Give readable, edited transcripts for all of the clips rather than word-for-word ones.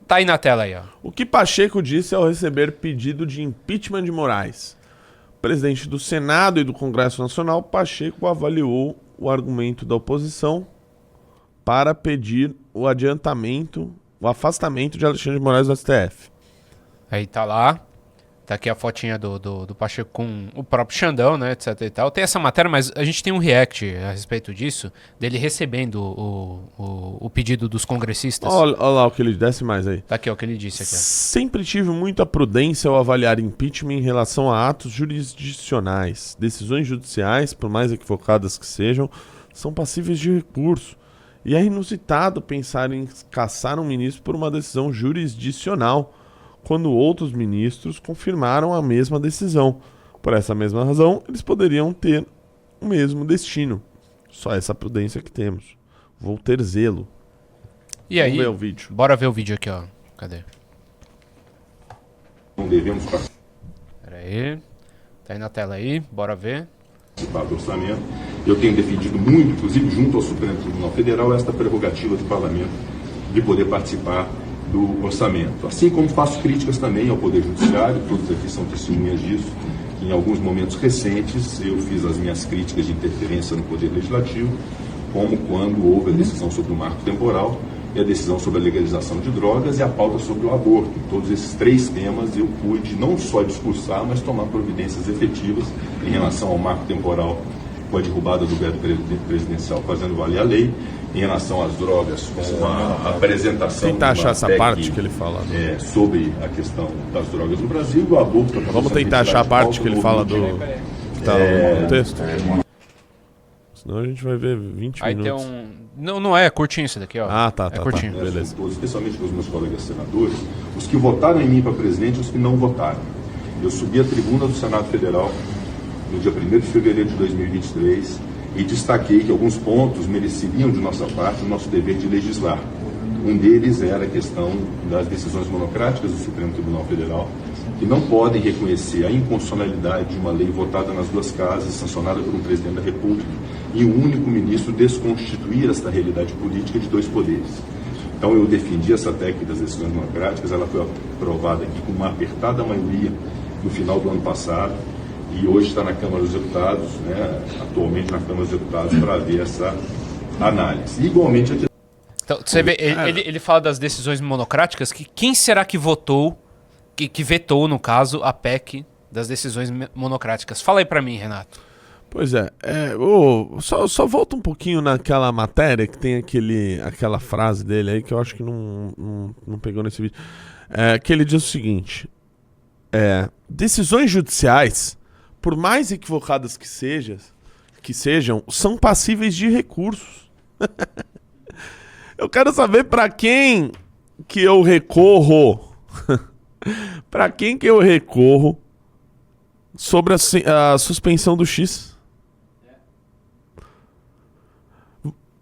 Tá aí na tela aí, ó. O que Pacheco disse ao receber pedido de impeachment de Moraes? O presidente do Senado e do Congresso Nacional, Pacheco, avaliou o argumento da oposição para pedir o afastamento de Alexandre de Moraes do STF. Aí tá lá. Tá aqui a fotinha do Pacheco com o próprio Xandão, né, etc e tal. Tem essa matéria, mas a gente tem um react a respeito disso, dele recebendo o pedido dos congressistas. Olha lá o que ele desce mais aí. Tá aqui, ó, o que ele disse aqui. Ó. Sempre tive muita prudência ao avaliar impeachment em relação a atos jurisdicionais. Decisões judiciais, por mais equivocadas que sejam, são passíveis de recurso. E é inusitado pensar em caçar um ministro por uma decisão jurisdicional, quando outros ministros confirmaram a mesma decisão. Por essa mesma razão, eles poderiam ter o mesmo destino. Só essa prudência que temos. Vou ter zelo. E aí, vamos ver o vídeo. Bora ver o vídeo aqui, ó. Cadê? Não devemos Pera aí. Tá aí na tela aí, bora ver. participar do orçamento. Eu tenho defendido muito, inclusive junto ao Supremo Tribunal Federal, esta prerrogativa do Parlamento de poder participar do orçamento. Assim como faço críticas também ao Poder Judiciário, todos aqui são testemunhas disso, que em alguns momentos recentes eu fiz as minhas críticas de interferência no Poder Legislativo, como quando houve a decisão sobre o marco temporal e a decisão sobre a legalização de drogas e a pauta sobre o aborto. Em todos esses três temas eu pude não só discursar, mas tomar providências efetivas em relação ao marco temporal com a derrubada do veto presidencial fazendo valer a lei, em relação às drogas com a apresentação tentar achar essa PEC, parte que ele fala. sobre a questão das drogas no Brasil, o aborto... Vamos tentar achar a parte que ele fala do... que tá no texto. Senão a gente vai ver 20 Aí minutos. tem um... Não é curtinho isso daqui, ó. Ah, tá. É curtinho. Beleza. Todos, especialmente com os meus colegas senadores, os que votaram em mim para presidente e os que não votaram. Eu subi à tribuna do Senado Federal no dia 1º de fevereiro de 2023 e destaquei que alguns pontos mereceriam de nossa parte o nosso dever de legislar. Um deles era a questão das decisões monocráticas do Supremo Tribunal Federal, que não podem reconhecer a inconstitucionalidade de uma lei votada nas duas casas, sancionada por um presidente da República, e um único ministro desconstituir esta realidade política de dois poderes. Então eu defendi essa técnica das decisões monocráticas, ela foi aprovada aqui com uma apertada maioria no final do ano passado, e hoje está na Câmara dos Deputados, atualmente na Câmara dos Deputados, para ver essa análise. E, igualmente, a Então, você vê, ele fala das decisões monocráticas, que quem será que votou, que vetou, no caso, a PEC das decisões monocráticas? Fala aí pra mim, Renato. Pois é, só volta um pouquinho naquela matéria que tem aquela frase dele aí que eu acho que não pegou nesse vídeo. Que ele diz o seguinte: decisões judiciais, por mais equivocadas que sejam, são passíveis de recursos. Eu quero saber pra quem que eu recorro. Pra quem que eu recorro sobre a suspensão do X?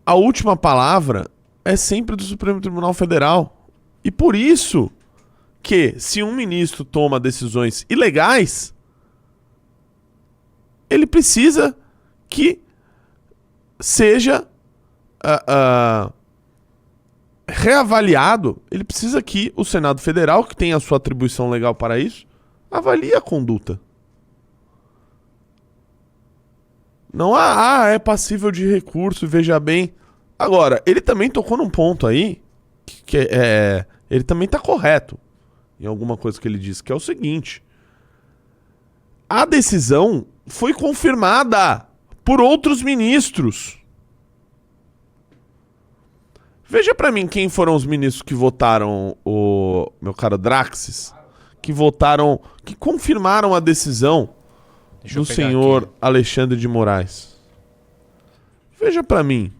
A última palavra é sempre do Supremo Tribunal Federal. E por isso que, se um ministro toma decisões ilegais, ele precisa que seja reavaliado. Ele precisa que o Senado Federal, que tem a sua atribuição legal para isso, avalie a conduta. Não é passível de recurso, veja bem. Agora, ele também tocou num ponto aí que ele também está correto em alguma coisa que ele disse, que é o seguinte: a decisão foi confirmada por outros ministros. Veja pra mim quem foram os ministros que votaram, o meu caro Draxis, que confirmaram a decisão do senhor aqui, Alexandre de Moraes. Veja pra mim.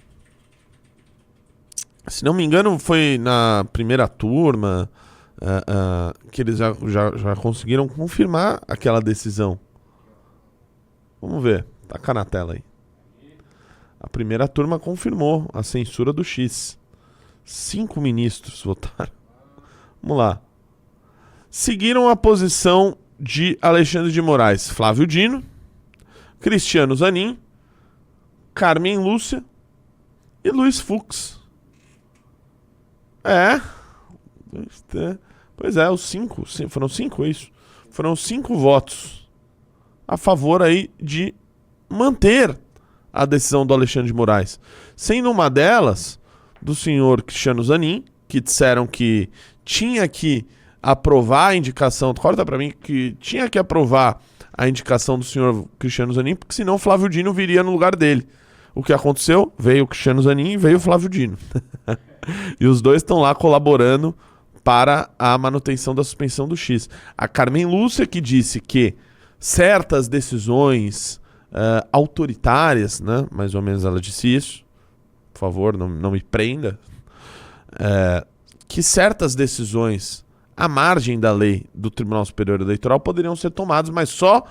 Se não me engano, foi na primeira turma que eles já conseguiram confirmar aquela decisão. Vamos ver. Tá cá na tela aí. A primeira turma confirmou a censura do X. 5 ministros votaram. Vamos lá. Seguiram a posição de Alexandre de Moraes: Flávio Dino, Cristiano Zanin, Carmen Lúcia e Luiz Fux. Pois é, foram 5, é isso? Foram 5 votos a favor aí de manter a decisão do Alexandre de Moraes. Sendo uma delas do senhor Cristiano Zanin, que disseram que tinha que aprovar a indicação, corta pra mim, que tinha que aprovar a indicação do senhor Cristiano Zanin, porque senão Flávio Dino viria no lugar dele. O que aconteceu? Veio o Cristiano Zanin e veio o Flávio Dino. E os dois estão lá colaborando para a manutenção da suspensão do X. A Carmen Lúcia, que disse que certas decisões autoritárias, né, mais ou menos ela disse isso, por favor, não me prenda, que certas decisões à margem da lei do Tribunal Superior Eleitoral poderiam ser tomadas, mas só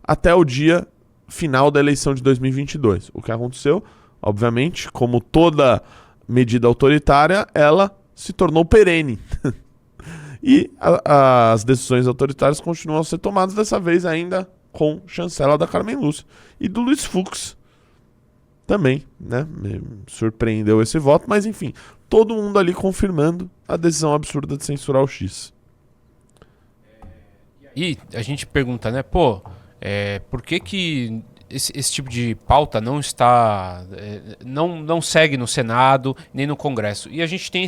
até o dia final da eleição de 2022. O que aconteceu, obviamente, como toda medida autoritária, ela se tornou perene. E as decisões autoritárias continuam a ser tomadas, dessa vez ainda com chancela da Carmen Lúcia. E do Luiz Fux também, né? Me surpreendeu esse voto, mas enfim, todo mundo ali confirmando a decisão absurda de censurar o X. E a gente pergunta, né, por que esse tipo de pauta não está, não segue no Senado nem no Congresso? E a gente tem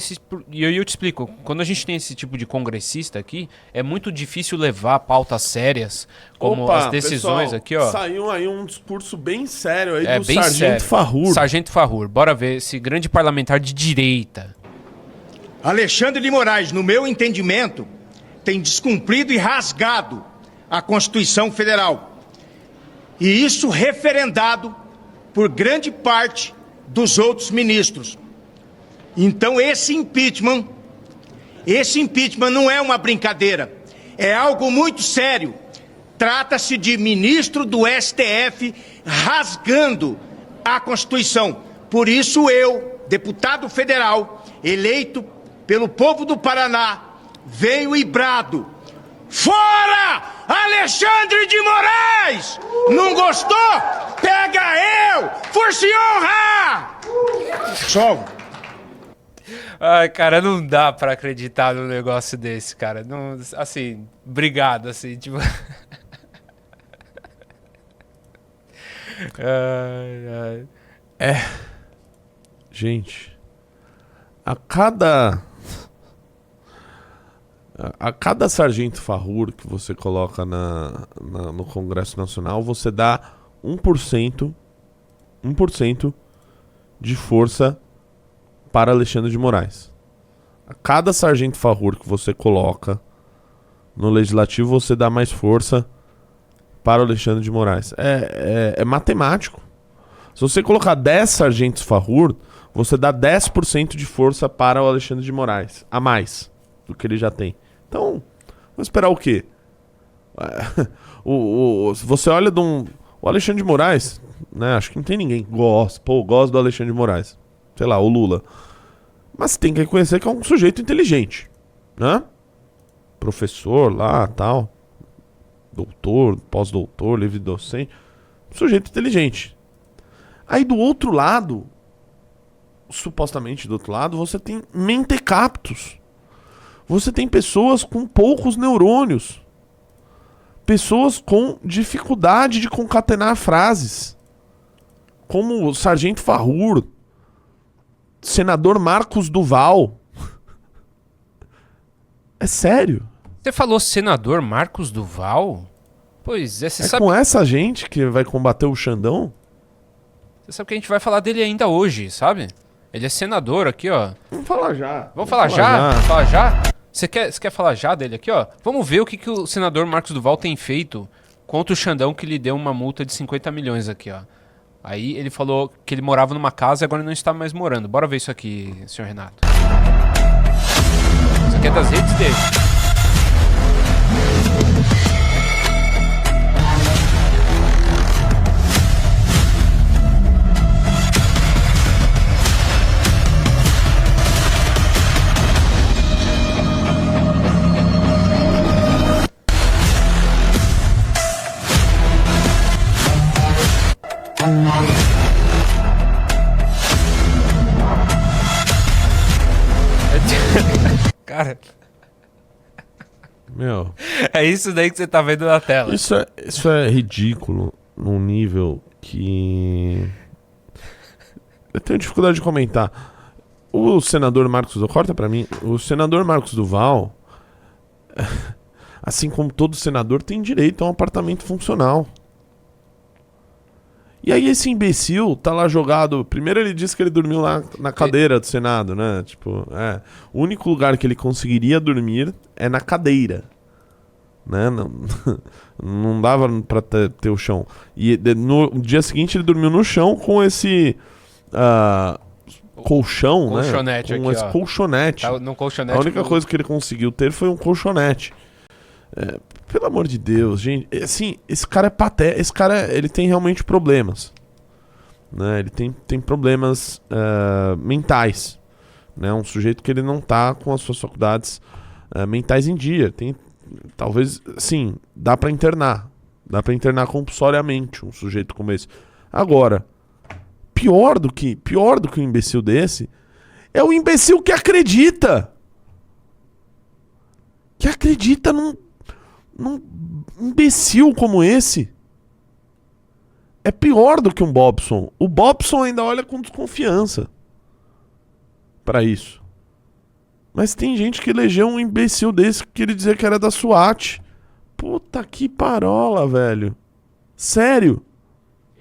e eu te explico, quando a gente tem esse tipo de congressista aqui, é muito difícil levar pautas sérias, como as decisões, pessoal, aqui, ó. Saiu aí um discurso bem sério aí do bem Sargento sério. Farrur. Sargento Farrur, bora ver esse grande parlamentar de direita. Alexandre de Moraes, no meu entendimento, tem descumprido e rasgado a Constituição Federal. E isso referendado por grande parte dos outros ministros. Então esse impeachment não é uma brincadeira, é algo muito sério. Trata-se de ministro do STF rasgando a Constituição. Por isso eu, deputado federal, eleito pelo povo do Paraná, venho e brado: fora Alexandre de Moraes! Não gostou? Pega eu! Força e honra! Pessoal. Ai, cara, não dá pra acreditar num negócio desse, cara. Não, assim, obrigado, assim, tipo... Gente, a cada sargento Farrur que você coloca no Congresso Nacional, você dá 1% de força para Alexandre de Moraes. A cada sargento Farrur que você coloca no Legislativo, você dá mais força para o Alexandre de Moraes. É matemático. Se você colocar 10 sargentos Farrur, você dá 10% de força para o Alexandre de Moraes, a mais do que ele já tem. Então, vamos esperar o quê? Se você olha o Alexandre de Moraes, né? Acho que não tem ninguém que gosta do Alexandre de Moraes. Sei lá, o Lula. Mas tem que reconhecer que é um sujeito inteligente, né? Professor lá, tal. Doutor, pós-doutor, livre docente. Sujeito inteligente. Aí do outro lado, supostamente do outro lado, você tem mentecaptos. Você tem pessoas com poucos neurônios. Pessoas com dificuldade de concatenar frases. Como o Sargento Farrur, senador Marcos Duval. É sério. Você falou senador Marcos Duval? Pois é, você sabe... com essa gente que vai combater o Xandão? Você sabe que a gente vai falar dele ainda hoje, sabe? Ele é senador aqui, ó. Vamos falar já. Vamos falar já? Vamos falar já? Você quer falar já dele aqui, ó? Vamos ver o que o senador Marcos Duval tem feito contra o Xandão, que lhe deu uma multa de 50 milhões aqui, ó. Aí ele falou que ele morava numa casa e agora não está mais morando. Bora ver isso aqui, senhor Renato. Isso aqui é das redes dele. cara. Meu, É isso daí que você tá vendo na tela. isso é ridículo num nível que... Eu tenho dificuldade de comentar. O senador Marcos Duval, corta pra mim, o senador Marcos Duval, assim como todo senador, tem direito a um apartamento funcional. E aí esse imbecil tá lá jogado. Primeiro ele disse que ele dormiu lá na cadeira do Senado, né? Tipo, o único lugar que ele conseguiria dormir é na cadeira. Né? Não, não dava pra ter o chão. E no dia seguinte ele dormiu no chão com esse colchão, Colchonete né? Com aqui, esse ó. colchonete. Tá no colchonete. A única coisa que ele conseguiu ter foi um colchonete. Pelo amor de Deus, gente. Assim, esse cara é patético. Esse cara, ele tem realmente problemas. Né? Ele tem problemas mentais. Né? Um sujeito que ele não tá com as suas faculdades mentais em dia. Talvez, sim, dá pra internar. Dá pra internar compulsoriamente um sujeito como esse. Agora, pior do que um imbecil desse é o imbecil que acredita. Que acredita num imbecil como esse. É pior do que um Bobson. O Bobson ainda olha com desconfiança pra isso. Mas tem gente que elegeu um imbecil desse que ele dizia que era da SWAT. Puta que parola, velho. Sério.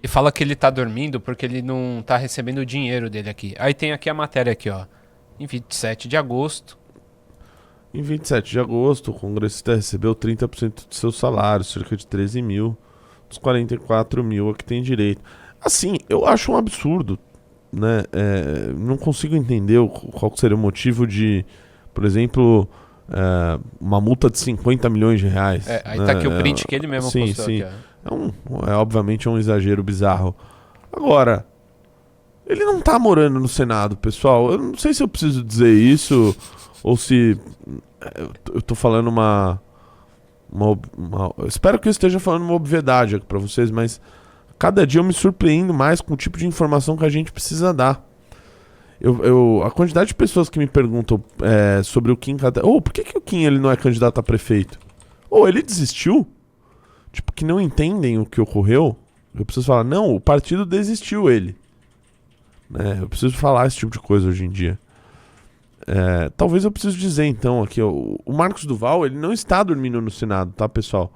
E fala que ele tá dormindo porque ele não tá recebendo o dinheiro dele aqui. Aí tem aqui a matéria aqui, ó. Em 27 de agosto. Em 27 de agosto, o congressista recebeu 30% do seu salário, cerca de 13 mil, dos 44 mil a que tem direito. Assim, eu acho um absurdo, né? Não consigo entender qual seria o motivo de, por exemplo, uma multa de 50 milhões de reais. Aí né? tá aqui o print que ele mesmo sim, postou sim. aqui, ó. Obviamente é um exagero bizarro. Agora, ele não tá morando no Senado, pessoal. Eu não sei se eu preciso dizer isso ou se eu tô falando eu espero que eu esteja falando uma obviedade aqui pra vocês, mas cada dia eu me surpreendo mais com o tipo de informação que a gente precisa dar. A quantidade de pessoas que me perguntam sobre o Kim Kataguiri. Por que o Kim ele não é candidato a prefeito? Ele desistiu? Tipo, que não entendem o que ocorreu. Eu preciso falar, não, o partido desistiu ele. Né? Eu preciso falar esse tipo de coisa hoje em dia. Talvez eu precise dizer então aqui, o Marcos Duval, ele não está dormindo no Senado, tá, pessoal?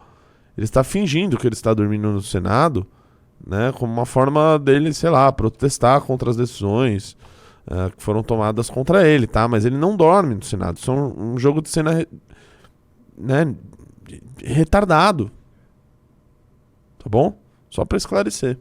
Ele está fingindo que ele está dormindo no Senado, né, como uma forma dele, sei lá, protestar contra as decisões que foram tomadas contra ele, tá? Mas ele não dorme no Senado, isso é um jogo de cena, né, retardado, tá bom? Só para esclarecer.